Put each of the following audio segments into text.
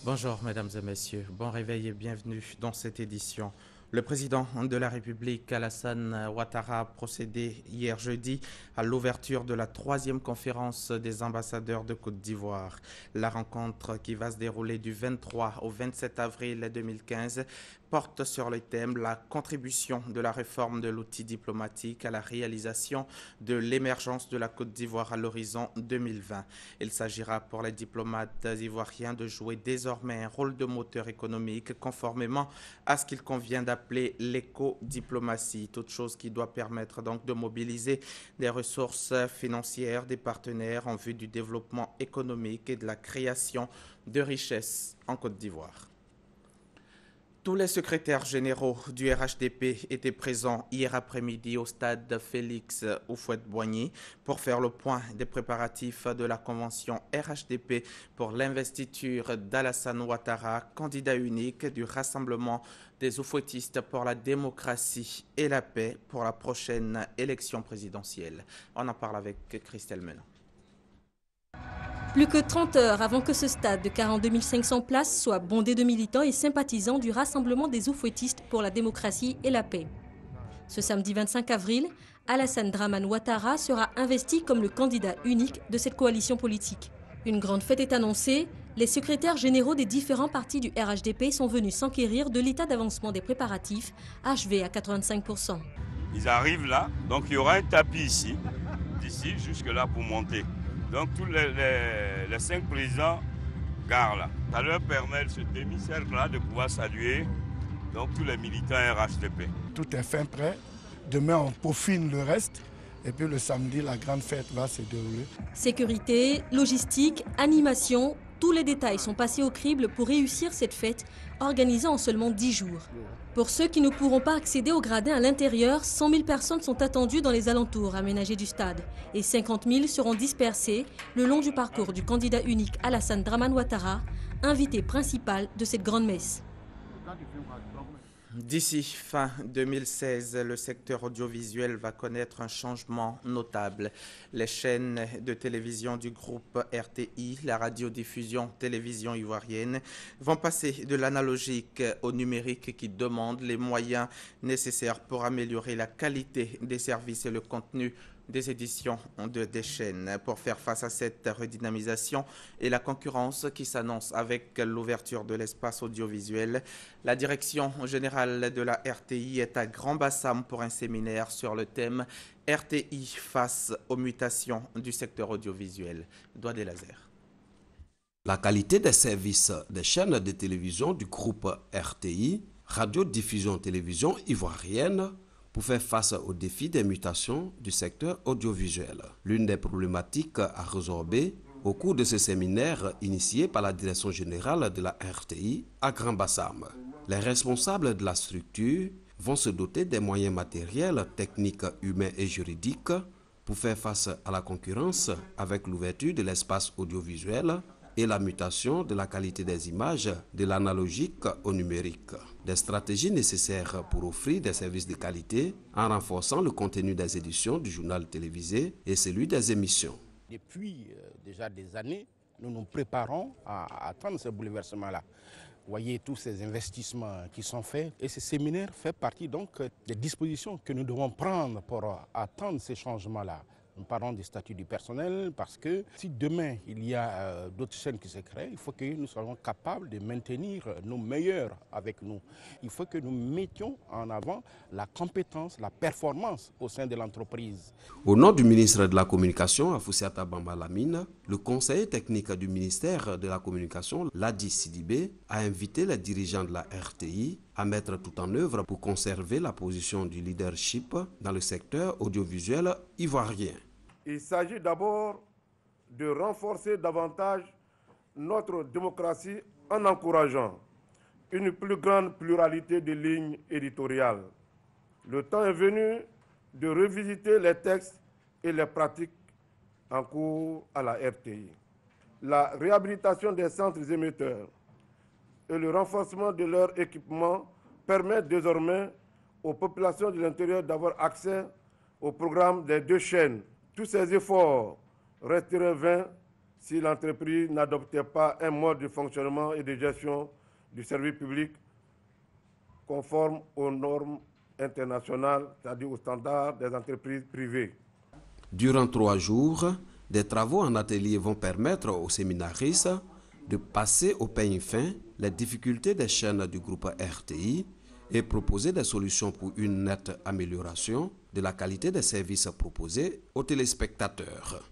Bonjour mesdames et messieurs, bon réveil et bienvenue dans cette édition. Le président de la République, Alassane Ouattara, a procédé hier jeudi à l'ouverture de la troisième conférence des ambassadeurs de Côte d'Ivoire. La rencontre, qui va se dérouler du 23 au 27 avril 2015, porte sur le thème la contribution de la réforme de l'outil diplomatique à la réalisation de l'émergence de la Côte d'Ivoire à l'horizon 2020. Il s'agira pour les diplomates ivoiriens de jouer désormais un rôle de moteur économique conformément à ce qu'il convient d'appeler l'éco-diplomatie, toute chose qui doit permettre donc de mobiliser des ressources financières des partenaires en vue du développement économique et de la création de richesses en Côte d'Ivoire. Tous les secrétaires généraux du RHDP étaient présents hier après-midi au stade Félix Houphouët-Boigny pour faire le point des préparatifs de la convention RHDP pour l'investiture d'Alassane Ouattara, candidat unique du Rassemblement des Houphouëtistes pour la démocratie et la paix pour la prochaine élection présidentielle. On en parle avec Christelle Menon. Plus que 30 heures avant que ce stade de 42 500 places soit bondé de militants et sympathisants du Rassemblement des Houphouëtistes pour la démocratie et la paix. Ce samedi 25 avril, Alassane Dramane Ouattara sera investi comme le candidat unique de cette coalition politique. Une grande fête est annoncée. Les secrétaires généraux des différents partis du RHDP sont venus s'enquérir de l'état d'avancement des préparatifs, achevé à 85%. Ils arrivent là, donc il y aura un tapis ici, d'ici jusque là pour monter. Donc tous les 5 présidents garent là. Ça leur permet, ce demi-cercle-là, de pouvoir saluer donc, tous les militants RHDP. Tout est fin prêt. Demain, on peaufine le reste. Et puis le samedi, la grande fête va se dérouler. Sécurité, logistique, animation, tous les détails sont passés au crible pour réussir cette fête organisée en seulement 10 jours. Pour ceux qui ne pourront pas accéder au gradin à l'intérieur, 100 000 personnes sont attendues dans les alentours aménagés du stade et 50 000 seront dispersées le long du parcours du candidat unique Alassane Dramane Ouattara, invité principal de cette grande messe. D'ici fin 2016, le secteur audiovisuel va connaître un changement notable. Les chaînes de télévision du groupe RTI, la radiodiffusion télévision ivoirienne, vont passer de l'analogique au numérique qui demande les moyens nécessaires pour améliorer la qualité des services et le contenu des éditions des chaînes. Pour faire face à cette redynamisation et la concurrence qui s'annonce avec l'ouverture de l'espace audiovisuel, la direction générale de la RTI est à Grand-Bassam pour un séminaire sur le thème RTI face aux mutations du secteur audiovisuel. Doigt des lasers. La qualité des services des chaînes de télévision du groupe RTI, radiodiffusion télévision ivoirienne, pour faire face aux défis des mutations du secteur audiovisuel. L'une des problématiques à résorber au cours de ce séminaire initié par la direction générale de la RTI à Grand-Bassam. Les responsables de la structure vont se doter des moyens matériels, techniques, humains et juridiques pour faire face à la concurrence avec l'ouverture de l'espace audiovisuel et la mutation de la qualité des images de l'analogique au numérique. Des stratégies nécessaires pour offrir des services de qualité en renforçant le contenu des éditions du journal télévisé et celui des émissions. Depuis déjà des années, nous nous préparons à attendre ce bouleversement-là. Vous voyez tous ces investissements qui sont faits et ce séminaire fait partie donc des dispositions que nous devons prendre pour attendre ces changements-là. Nous parlons des statuts du personnel parce que si demain il y a d'autres chaînes qui se créent, il faut que nous soyons capables de maintenir nos meilleurs avec nous. Il faut que nous mettions en avant la compétence, la performance au sein de l'entreprise. Au nom du ministre de la Communication, Afoussiata Bamba Lamine, le conseiller technique du ministère de la Communication, Ladi Sidibé, a invité les dirigeants de la RTI à mettre tout en œuvre pour conserver la position du leadership dans le secteur audiovisuel ivoirien. Il s'agit d'abord de renforcer davantage notre démocratie en encourageant une plus grande pluralité de lignes éditoriales. Le temps est venu de revisiter les textes et les pratiques en cours à la RTI. La réhabilitation des centres émetteurs et le renforcement de leur équipement permettent désormais aux populations de l'intérieur d'avoir accès au programme des 2 chaînes. Tous ces efforts resteraient vains si l'entreprise n'adoptait pas un mode de fonctionnement et de gestion du service public conforme aux normes internationales, c'est-à-dire aux standards des entreprises privées. Durant 3 jours, des travaux en atelier vont permettre aux séminaristes de passer au peigne fin les difficultés des chaînes du groupe RTI et proposer des solutions pour une nette amélioration de la qualité des services proposés aux téléspectateurs.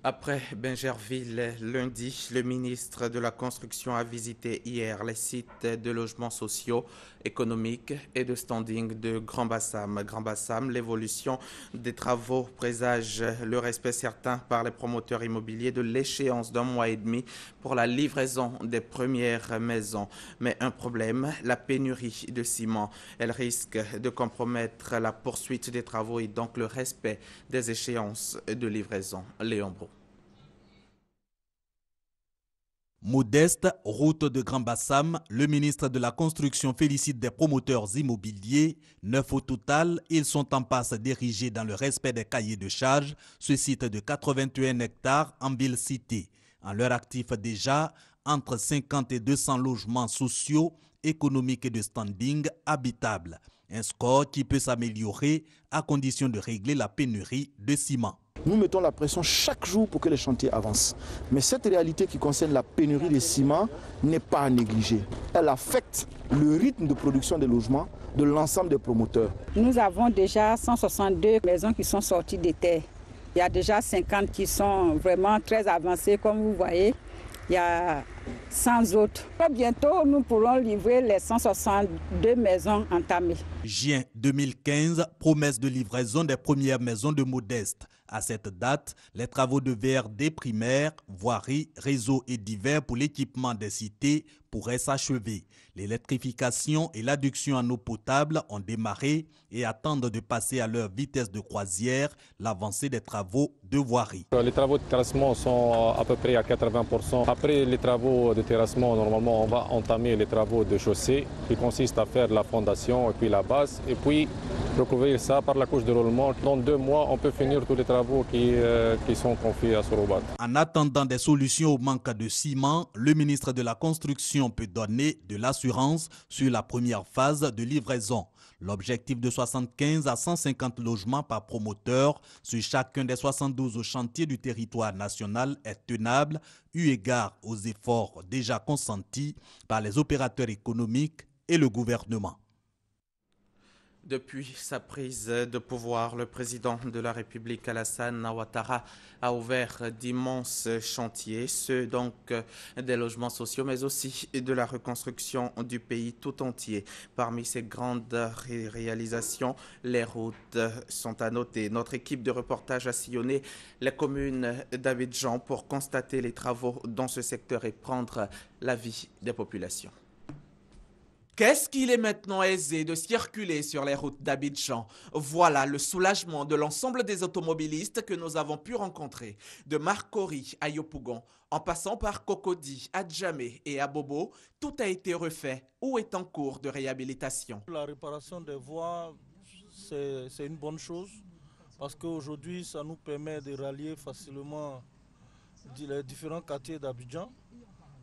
Après Bingerville, lundi, le ministre de la Construction a visité hier les sites de logements sociaux, économiques et de standing de Grand Bassam. Grand Bassam, l'évolution des travaux présage le respect certain par les promoteurs immobiliers de l'échéance d'1 mois et demi pour la livraison des premières maisons. Mais un problème, la pénurie de ciment. Elle risque de compromettre la poursuite des travaux et donc le respect des échéances de livraison. Léon Bro. Modeste, route de Grand Bassam, le ministre de la Construction félicite des promoteurs immobiliers. 9 au total, ils sont en passe d'ériger dans le respect des cahiers de charges ce site de 81 hectares en ville-cité. En leur actif déjà, entre 50 et 200 logements sociaux, économiques et de standing habitables. Un score qui peut s'améliorer à condition de régler la pénurie de ciment. Nous mettons la pression chaque jour pour que les chantiers avancent. Mais cette réalité qui concerne la pénurie de ciment n'est pas à négliger. Elle affecte le rythme de production des logements de l'ensemble des promoteurs. Nous avons déjà 162 maisons qui sont sorties des terres. Il y a déjà 50 qui sont vraiment très avancées, comme vous voyez. Il y a 100 autres. Bientôt, nous pourrons livrer les 162 maisons entamées. Juin 2015, promesse de livraison des premières maisons de Modeste. À cette date, les travaux de VRD primaires, voiries, réseaux et divers pour l'équipement des cités pourraient s'achever. L'électrification et l'adduction en eau potable ont démarré et attendent de passer à leur vitesse de croisière l'avancée des travaux de voirie. Les travaux de terrassement sont à peu près à 80%. Après les travaux de terrassement, normalement, on va entamer les travaux de chaussée qui consistent à faire la fondation et puis la base et puis recouvrir ça par la couche de roulement. Dans 2 mois, on peut finir tous les travaux qui sont confiés à Sorobat. En attendant des solutions au manque de ciment, le ministre de la Construction peut donner de l'assurance sur la première phase de livraison. L'objectif de 75 à 150 logements par promoteur sur chacun des 72 chantiers du territoire national est tenable, eu égard aux efforts déjà consentis par les opérateurs économiques et le gouvernement. Depuis sa prise de pouvoir, le président de la République, Alassane Ouattara, a ouvert d'immenses chantiers, ceux donc des logements sociaux, mais aussi de la reconstruction du pays tout entier. Parmi ces grandes réalisations, les routes sont à noter. Notre équipe de reportage a sillonné les communes d'Abidjan pour constater les travaux dans ce secteur et prendre l'avis des populations. Qu'est-ce qu'il est maintenant aisé de circuler sur les routes d'Abidjan? Voilà le soulagement de l'ensemble des automobilistes que nous avons pu rencontrer. De Marcory à Yopougon, en passant par Cocody, Adjamé et Abobo, tout a été refait ou est en cours de réhabilitation. La réparation des voies, c'est une bonne chose parce qu'aujourd'hui, ça nous permet de rallier facilement les différents quartiers d'Abidjan.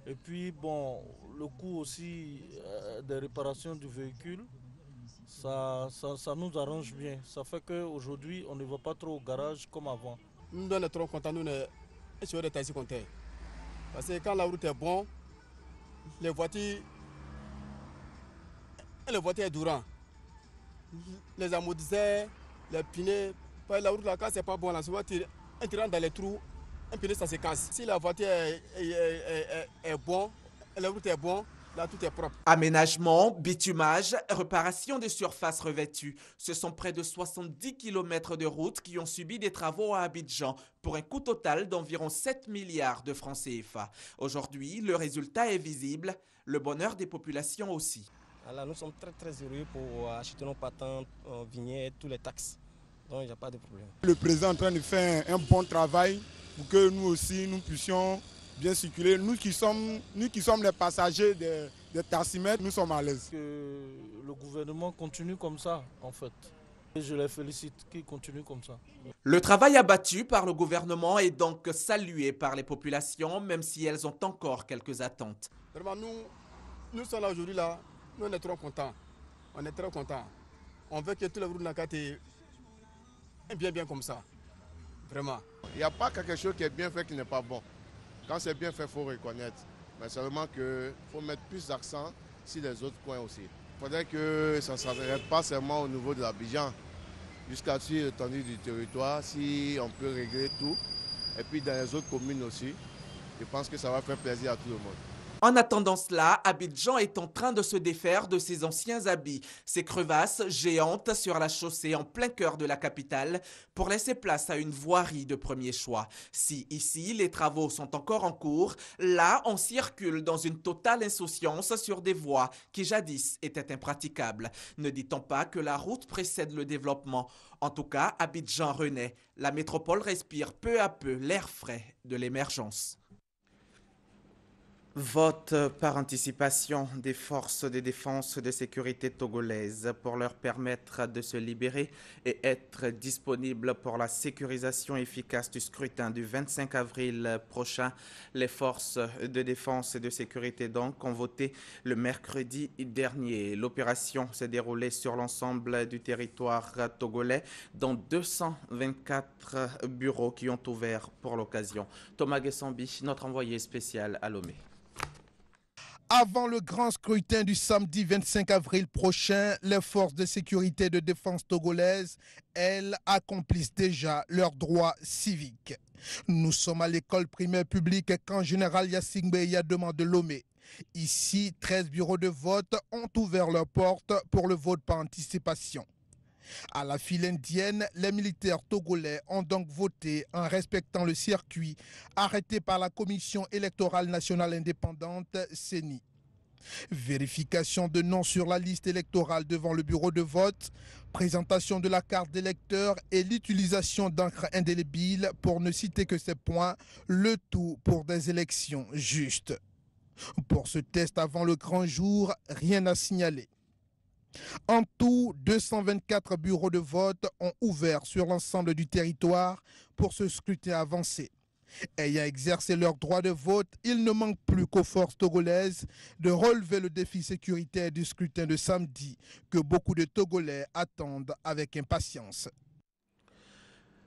Et puis, bon, le coût aussi des réparations du véhicule, ça nous arrange bien. Ça fait qu'aujourd'hui, on ne va pas trop au garage comme avant. Nous sommes trop contents, nous sommes des taxis comptés. Parce que quand la route est bonne, les voitures sont durantes. Les amortisseurs, les pneus, la route là, quand c'est pas bon, la voiture rentre dans les trous. Un pneu, ça se casse. Si la voiture est bonne, la route est bonne, là tout est propre. Aménagement, bitumage, réparation des surfaces revêtues. Ce sont près de 70 km de routes qui ont subi des travaux à Abidjan pour un coût total d'environ 7 milliards de francs CFA. Aujourd'hui, le résultat est visible, le bonheur des populations aussi. Alors, nous sommes très très heureux pour acheter nos patentes, vignettes, tous les taxes. Donc il n'y a pas de problème. Le président est en train de faire un bon travail pour que nous aussi, nous puissions bien circuler. Nous qui sommes les passagers des taximètres, nous sommes à l'aise. Que le gouvernement continue comme ça, en fait. Et je les félicite qu'ils continuent comme ça. Le travail abattu par le gouvernement est donc salué par les populations, même si elles ont encore quelques attentes. Vraiment, nous sommes là aujourd'hui, là, nous on est trop contents. On est très contents. On veut que tous les routes de Nakate bien comme ça. Vraiment. Il n'y a pas quelque chose qui est bien fait qui n'est pas bon. Quand c'est bien fait, il faut reconnaître. Mais seulement qu'il faut mettre plus d'accent sur les autres coins aussi. Il faudrait que ça ne s'arrête pas seulement au niveau de l'Abidjan, jusqu'à sur l'étendue du territoire, si on peut régler tout. Et puis dans les autres communes aussi, je pense que ça va faire plaisir à tout le monde. En attendant cela, Abidjan est en train de se défaire de ses anciens habits, ces crevasses géantes sur la chaussée en plein cœur de la capitale pour laisser place à une voirie de premier choix. Si ici les travaux sont encore en cours, là on circule dans une totale insouciance sur des voies qui jadis étaient impraticables. Ne dit-on pas que la route précède le développement? En tout cas, Abidjan renaît. La métropole respire peu à peu l'air frais de l'émergence. Vote par anticipation des forces de défense et de sécurité togolaises pour leur permettre de se libérer et être disponibles pour la sécurisation efficace du scrutin du 25 avril prochain. Les forces de défense et de sécurité donc ont voté le mercredi dernier. L'opération s'est déroulée sur l'ensemble du territoire togolais dans 224 bureaux qui ont ouvert pour l'occasion. Thomas Gessambi, notre envoyé spécial à Lomé. Avant le grand scrutin du samedi 25 avril prochain, les forces de sécurité et de défense togolaises, elles, accomplissent déjà leurs droits civiques. Nous sommes à l'école primaire publique Camp Général Yassine Beya de Lomé. Ici, 13 bureaux de vote ont ouvert leurs portes pour le vote par anticipation. À la file indienne, les militaires togolais ont donc voté en respectant le circuit arrêté par la Commission électorale nationale indépendante, CENI. Vérification de nom sur la liste électorale devant le bureau de vote, présentation de la carte d'électeur et l'utilisation d'encre indélébile pour ne citer que ces points, le tout pour des élections justes. Pour ce test avant le grand jour, rien à signaler. En tout, 224 bureaux de vote ont ouvert sur l'ensemble du territoire pour ce scrutin avancé. Ayant exercé leur droit de vote, il ne manque plus qu'aux forces togolaises de relever le défi sécuritaire du scrutin de samedi que beaucoup de Togolais attendent avec impatience.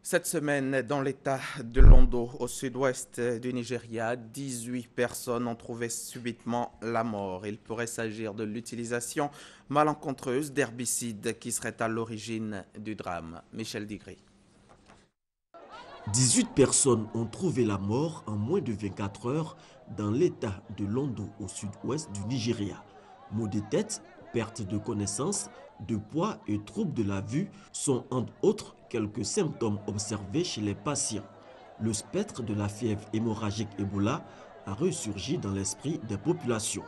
Cette semaine, dans l'état de Londo, au sud-ouest du Nigeria, 18 personnes ont trouvé subitement la mort. Il pourrait s'agir de l'utilisation malencontreuse d'herbicides qui seraient à l'origine du drame. Michel Digri. 18 personnes ont trouvé la mort en moins de 24 heures dans l'état de Londo, au sud-ouest du Nigeria. Maux de tête, perte de connaissance, de poids et troubles de la vue sont entre autres quelques symptômes observés chez les patients. Le spectre de la fièvre hémorragique Ebola a ressurgi dans l'esprit des populations.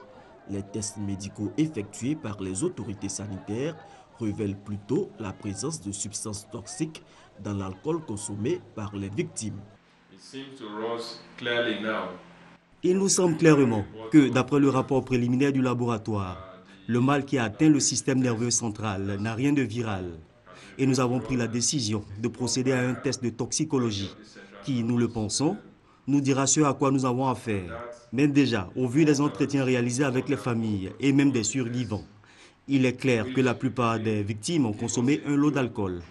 Les tests médicaux effectués par les autorités sanitaires révèlent plutôt la présence de substances toxiques dans l'alcool consommé par les victimes. Il nous semble clairement que, d'après le rapport préliminaire du laboratoire, le mal qui a atteint le système nerveux central n'a rien de viral. Et nous avons pris la décision de procéder à un test de toxicologie qui, nous le pensons, nous dira ce à quoi nous avons affaire. Mais déjà, au vu des entretiens réalisés avec les familles et même des survivants, il est clair que la plupart des victimes ont consommé un lot d'alcool.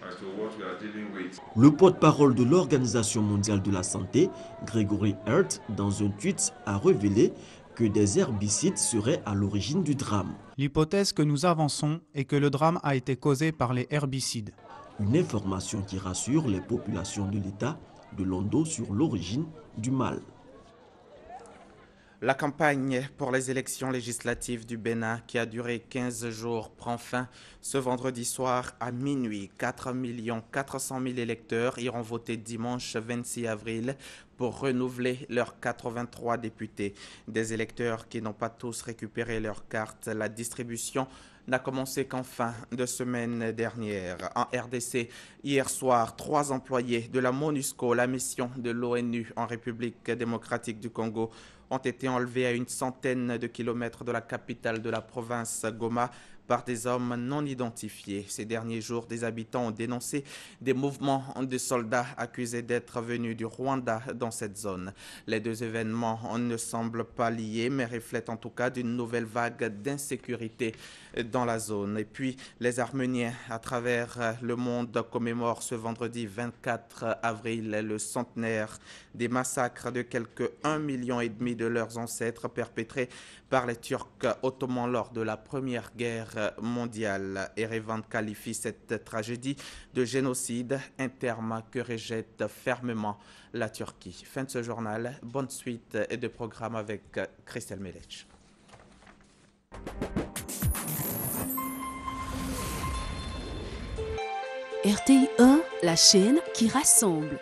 Le porte-parole de l'Organisation mondiale de la santé, Gregory Hurt, dans un tweet, a révélé que des herbicides seraient à l'origine du drame. L'hypothèse que nous avançons est que le drame a été causé par les herbicides. Une information qui rassure les populations de l'État de Londo sur l'origine du mal. La campagne pour les élections législatives du Bénin, qui a duré 15 jours, prend fin ce vendredi soir à minuit. 4 400 000 électeurs iront voter dimanche 26 avril pour renouveler leurs 83 députés. Des électeurs qui n'ont pas tous récupéré leur carte. La distribution n'a commencé qu'en fin de semaine dernière. En RDC, hier soir, 3 employés de la MONUSCO, la mission de l'ONU en République démocratique du Congo, ont été enlevés à une centaine de kilomètres de la capitale de la province, Goma, par des hommes non identifiés. Ces derniers jours, des habitants ont dénoncé des mouvements de soldats accusés d'être venus du Rwanda dans cette zone. Les deux événements ne semblent pas liés, mais reflètent en tout cas d'une nouvelle vague d'insécurité dans la zone. Et puis, les Arméniens à travers le monde commémorent ce vendredi 24 avril le centenaire des massacres de quelques 1,5 million de leurs ancêtres perpétrés par les Turcs ottomans lors de la Première Guerre mondiale. Erevan qualifie cette tragédie de génocide, un terme que rejette fermement la Turquie. Fin de ce journal, bonne suite de programme avec Christelle Melech. RTI 1, la chaîne qui rassemble.